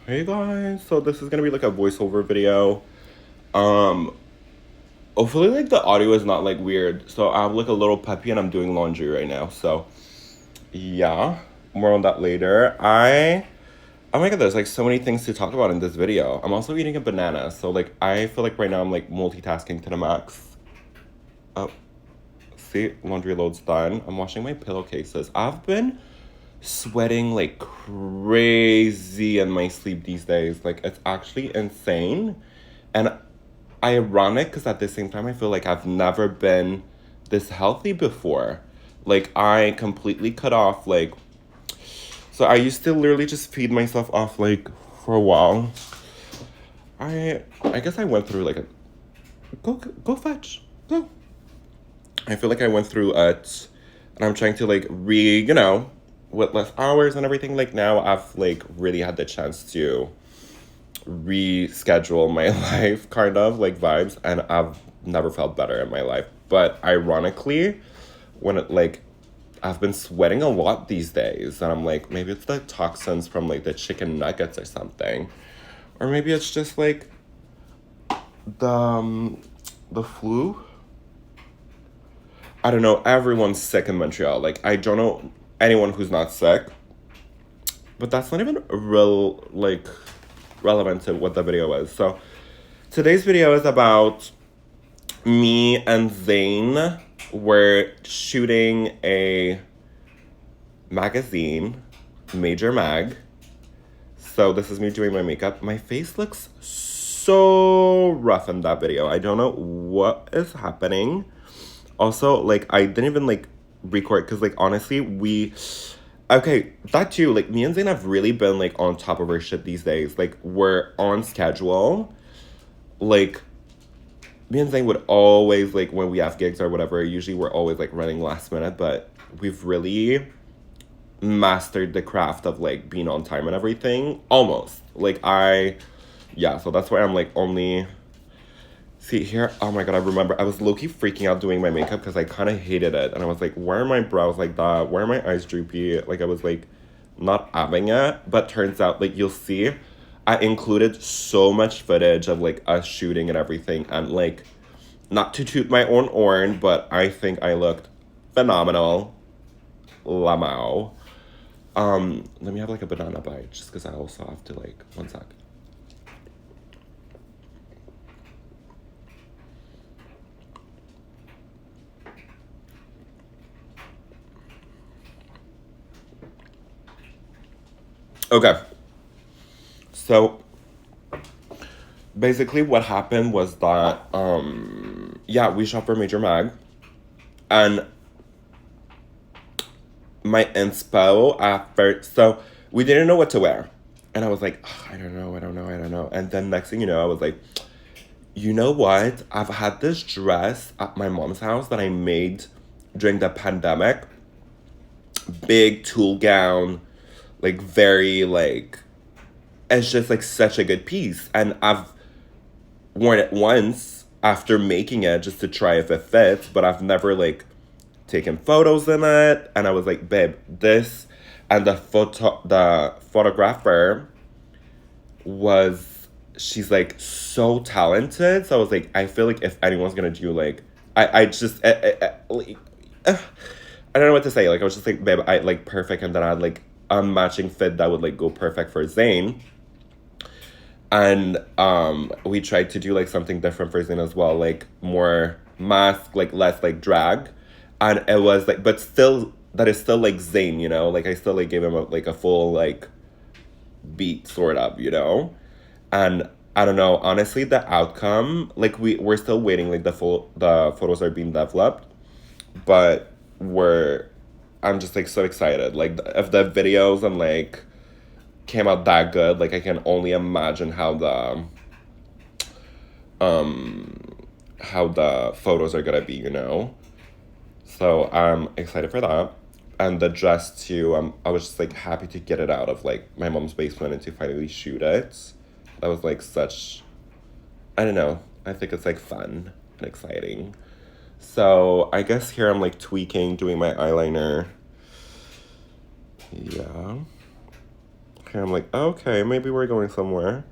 Hey guys, so this is gonna be like a voiceover video. Um, Hopefully like the audio is not like weird. So I have like a little puppy and I'm doing laundry right now. So yeah, more on that later. Oh my god, there's like so many things to talk about in this video. I'm also eating a banana, so like I feel like right now I'm like multitasking to the max. Oh, see, laundry load's done. I'm washing my pillowcases. I've been sweating like crazy in my sleep these days. Like it's actually insane. And ironic because at the same time I feel like I've never been this healthy before. Like I completely cut off like so I used to literally just feed myself off like for a while. I guess I went through like a go fetch. Go. I feel like I went through it and I'm trying to like with less hours and everything, like now I've like really had the chance to reschedule my life kind of like vibes, and I've never felt better in my life. But ironically, when it like I've been sweating a lot these days and I'm like maybe it's the toxins from like the chicken nuggets or something, or maybe it's just like the flu. I don't know, everyone's sick in Montreal. Like I don't know anyone who's not sick, but that's not even real like relevant to what the video is. So today's video is about me and Zane were shooting a magazine, Major Mag. So this is me doing my makeup. My face looks so rough in that video. I don't know what is happening. Also, like I didn't even like record because like honestly we okay, that too, like me and Zane have really been like on top of our shit these days. Like we're on schedule. Like me and Zane would always like when we have gigs or whatever, usually we're always like running last minute, but we've really mastered the craft of like being on time and everything. Almost. Yeah, so that's why I'm like only see here. Oh my god, I remember I was low-key freaking out doing my makeup because I kind of hated it. And I was like, why are my brows like that? Why are my eyes droopy? Like I was like not having it. But turns out like you'll see I included so much footage of like us shooting and everything, and like not to toot my own horn, but I think I looked phenomenal. Lamau. Let me have like a banana bite just because I also have to like one sec. Okay. So basically what happened was that yeah, we shot for Major Mag, and my inspo at first, so we didn't know what to wear. And I was like, "Ugh, I don't know. And then next thing you know, I was like, you know what? I've had this dress at my mom's house that I made during the pandemic. Big tulle gown, like very like it's just like such a good piece. And I've worn it once after making it just to try if it fits, but I've never like taken photos in it. And I was like, babe, this and the photographer was she's like so talented. So I was like, I feel like if anyone's gonna do like I just like, I don't know what to say. Like I was just like, babe, I like perfect, and then I had like a matching fit that would like go perfect for Zayn. And we tried to do like something different for Zayn as well, like more mask, like less like drag. And it was like but still that is still like Zayn, you know? Like I still like gave him like a full like beat sort of, you know? And I don't know, honestly the outcome, like we're still waiting, like the photos are being developed, but I'm just like so excited. Like if the videos and like came out that good, like I can only imagine um how the photos are gonna be, you know? So I'm excited for that. And the dress too, I was just like happy to get it out of like my mom's basement and to finally shoot it. That was like such I don't know. I think it's like fun and exciting. So I guess here I'm like tweaking, doing my eyeliner. Yeah. Okay, I'm like, okay, maybe we're going somewhere.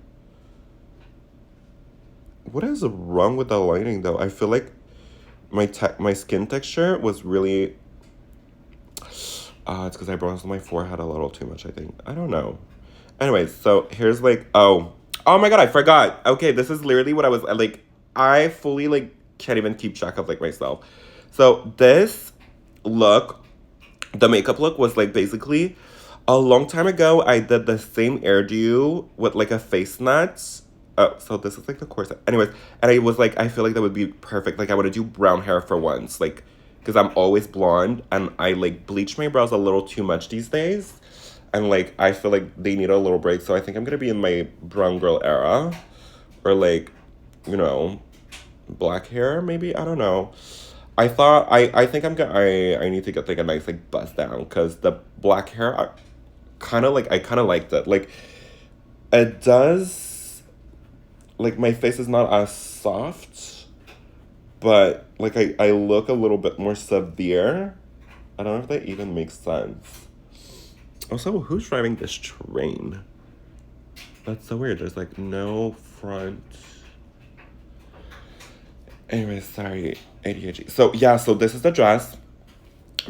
What is wrong with the lighting though? I feel like my skin texture was really it's because I bronzed my forehead a little too much, I think. I don't know. Anyways, so here's like, oh my god, I forgot. Okay, this is literally what I was like. I fully like can't even keep track of like myself. So this look, the makeup look was like basically a long time ago. I did the same hairdo with like a face net. Oh, so this is like the corset. Anyways, and I was like, I feel like that would be perfect. Like I want to do brown hair for once, like because I'm always blonde and I like bleach my brows a little too much these days. And like I feel like they need a little break. So I think I'm gonna be in my brown girl era. Or like, you know, black hair, maybe. I don't know. I think I need to get like a nice like buzz down because the black hair I kind of liked it. Like it does like my face is not as soft, but like I look a little bit more severe. I don't know if that even makes sense. Also, who's driving this train? That's so weird. There's like no front. Anyway, sorry, ADHD. So yeah, so this is the dress.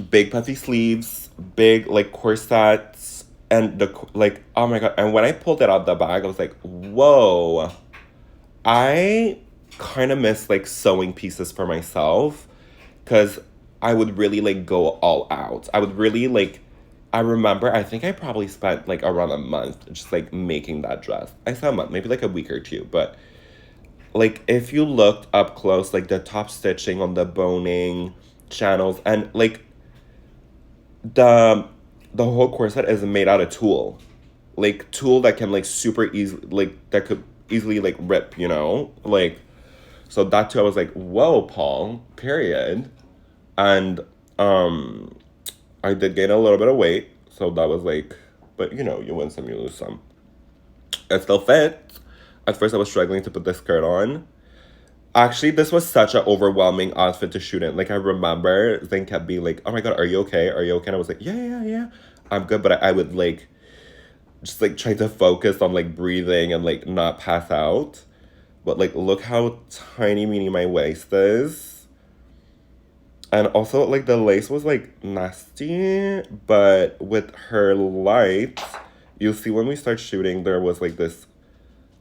Big puffy sleeves, big like corsets, and like oh my god! And when I pulled it out the bag, I was like, whoa. I kind of miss like sewing pieces for myself, because I would really like go all out. I would really like. I remember. I think I probably spent like around a month just like making that dress. I said a month, maybe like a week or two, but like if you looked up close, like the top stitching on the boning channels and like the the whole corset is made out of tulle, like tulle that can like super easy like that could easily like rip, like so that too I was like whoa Paul period. And um I did gain a little bit of weight, so that was like, but you win some, you lose some. It still fits. At first I was struggling to put this skirt on. Actually, this was such an overwhelming outfit to shoot in. Like, I remember Zane kept being like, oh my God, are you okay? Are you okay? And I was like, yeah, I'm good. But I would, like, just, like, try to focus on, like, breathing and, like, not pass out. But, like, look how tiny, meany my waist is. And also, like, the lace was, like, nasty. But with her light, you'll see when we start shooting, there was, like, this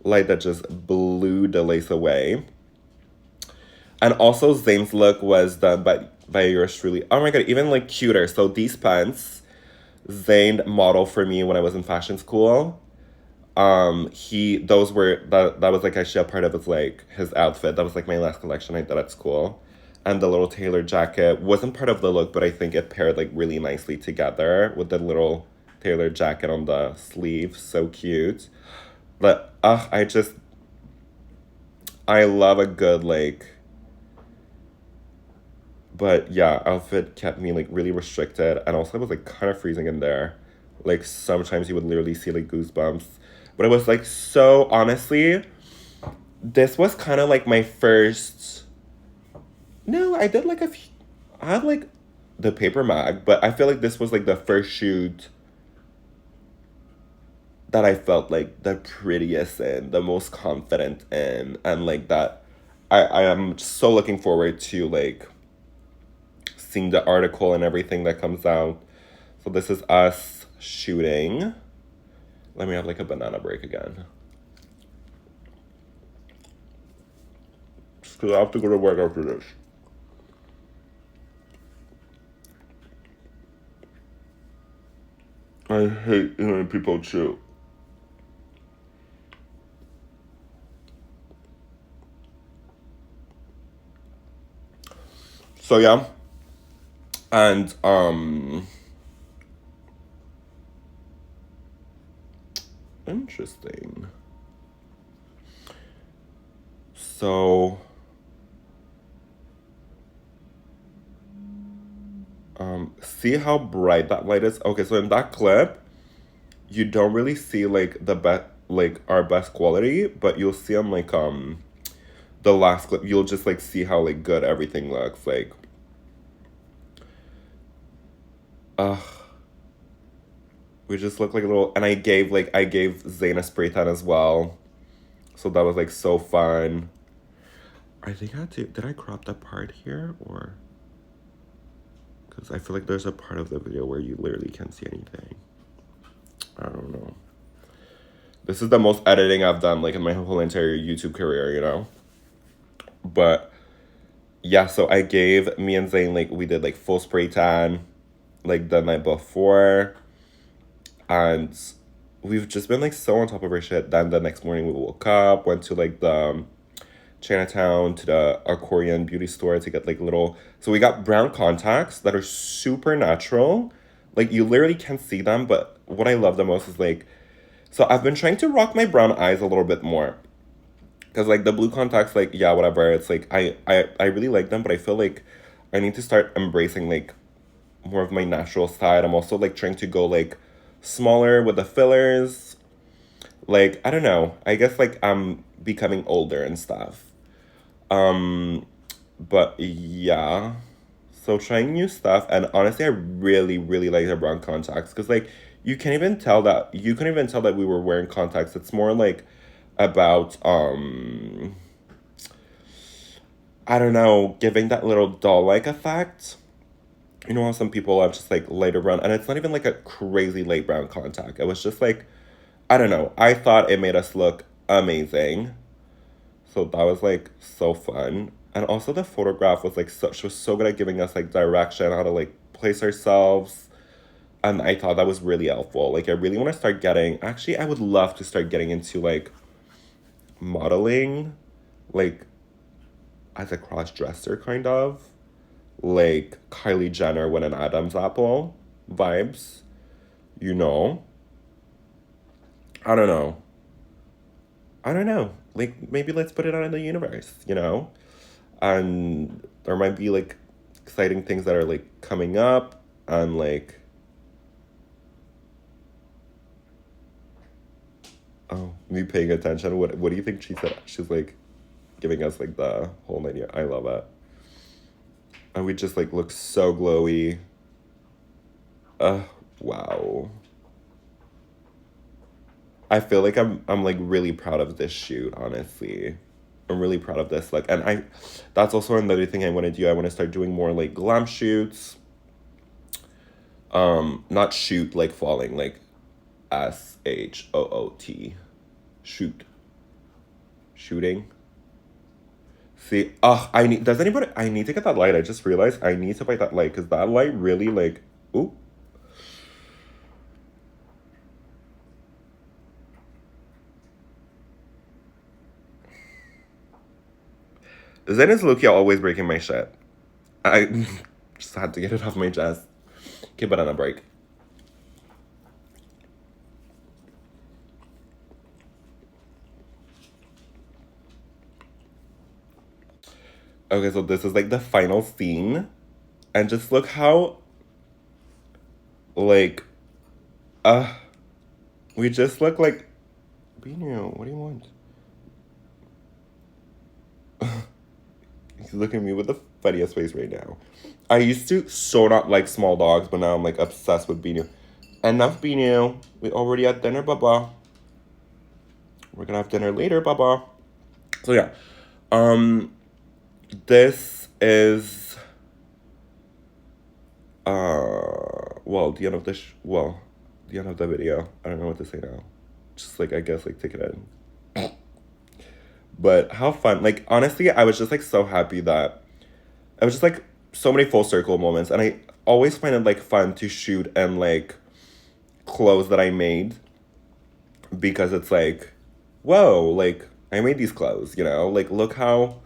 light that just blew the lace away. And also Zane's look was done by yours truly. Oh my god, even like cuter. So these pants, Zane modeled for me when I was in fashion school. He those were that was like actually a part of his like his outfit. That was like my last collection I did at school. And the little tailored jacket wasn't part of the look, but I think it paired like really nicely together with the little tailored jacket on the sleeve. So cute. But I love a good like, but yeah, outfit kept me like really restricted, and also it was like kind of freezing in there. Like sometimes you would literally see like goosebumps, but it was like so honestly, this was kind of like my first. No, I did like a few. I had like the paper mag, but I feel like this was like the first shoot that I felt like the prettiest in, the most confident in, and like that. I am so looking forward to like seeing the article and everything that comes out. So this is us shooting. Let me have like a banana break again. Just because I have to go to work after this. I hate hearing people chew. So yeah. And interesting. So see how bright that light is? Okay, so in that clip, you don't really see like the best like our best quality, but you'll see on like the last clip, you'll just like see how like good everything looks. Like uh We just look like a little, and I gave Zayn a spray tan as well. So that was like so fun. I think I had to, did I crop that part here or? Because I feel like there's a part of the video where you literally can't see anything. I don't know. This is the most editing I've done like in my whole entire YouTube career, you know? But yeah, so I gave me and Zayn like we did like full spray tan like the night before. And we've just been like so on top of our shit. Then the next morning we woke up, went to like the Chinatown to the Korean beauty store to get like little. So we got brown contacts that are super natural. Like you literally can't see them, but what I love the most is like. So I've been trying to rock my brown eyes a little bit more. Cause like the blue contacts, like yeah, whatever. It's like I really like them, but I feel like I need to start embracing like more of my natural side. I'm also like trying to go like smaller with the fillers. Like I don't know. I guess like I'm becoming older and stuff. Um, but yeah. So trying new stuff, and honestly, I really, really like the brown contacts because like you can even tell that we were wearing contacts. It's more like about I don't know, giving that little doll like effect. You know how some people have just like lighter brown, and it's not even like a crazy light brown contact. It was just like I don't know. I thought it made us look amazing. So that was like so fun. And also the photograph was like so she was so good at giving us like direction, how to like place ourselves. And I thought that was really helpful. Like I really want to start getting actually I would love to start getting into like modeling, like as a cross dresser kind of. Like Kylie Jenner with an Adam's apple vibes, you know? I don't know. I don't know. Like maybe let's put it out in the universe, you know? And there might be like exciting things that are like coming up and like oh me paying attention. What do you think she said? She's like giving us like the whole idea. I love it. And we just like look so glowy. Uh wow. I feel like I'm like really proud of this shoot, honestly. I'm really proud of this. Like and I that's also another thing I want to do. I want to start doing more like glam shoots. Not shoot like falling, like SHOOT. Shoot. Shooting. See, I need does anybody I need to get that light. I just realized I need to buy that light because that light really like ooh. Zen is Loki always breaking my shit. I just had to get it off my chest. Okay, but on a break. Okay, so this is like the final scene. And just look how like uh we just look like Bino, what do you want? He's looking at me with the funniest face right now. I used to so not like small dogs, but now I'm like obsessed with Bino. Enough Bino. We already had dinner, Baba. We're gonna have dinner later, Baba. So yeah. Um this is well the end of the well the end of the video. I don't know what to say now. Just like I guess like take it in. But how fun. Like honestly, I was just like so happy that I was just like so many full circle moments and I always find it like fun to shoot and like clothes that I made because it's like whoa, like I made these clothes, you know? Like look how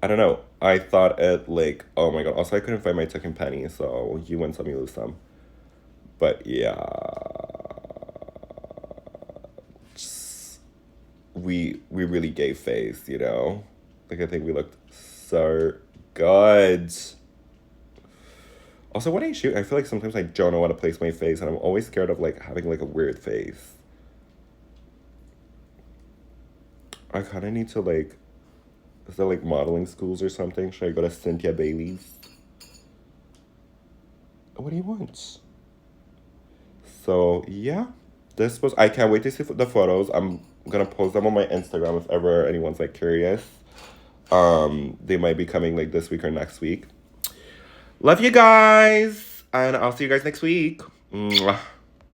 I don't know. I thought it like oh my god. Also I couldn't find my tuck penny, so you win some, you lose some. But yeah. Just, we really gave face, you know? Like I think we looked so good. Also when I shoot, I feel like sometimes I don't know how to place my face and I'm always scared of like having like a weird face. I kinda need to like is there like modeling schools or something? Should I go to Cynthia Bailey's? What do you want? So yeah, I can't wait to see the photos. I'm gonna post them on my Instagram if ever anyone's like curious. They might be coming like this week or next week. Love you guys, and I'll see you guys next week. Mwah.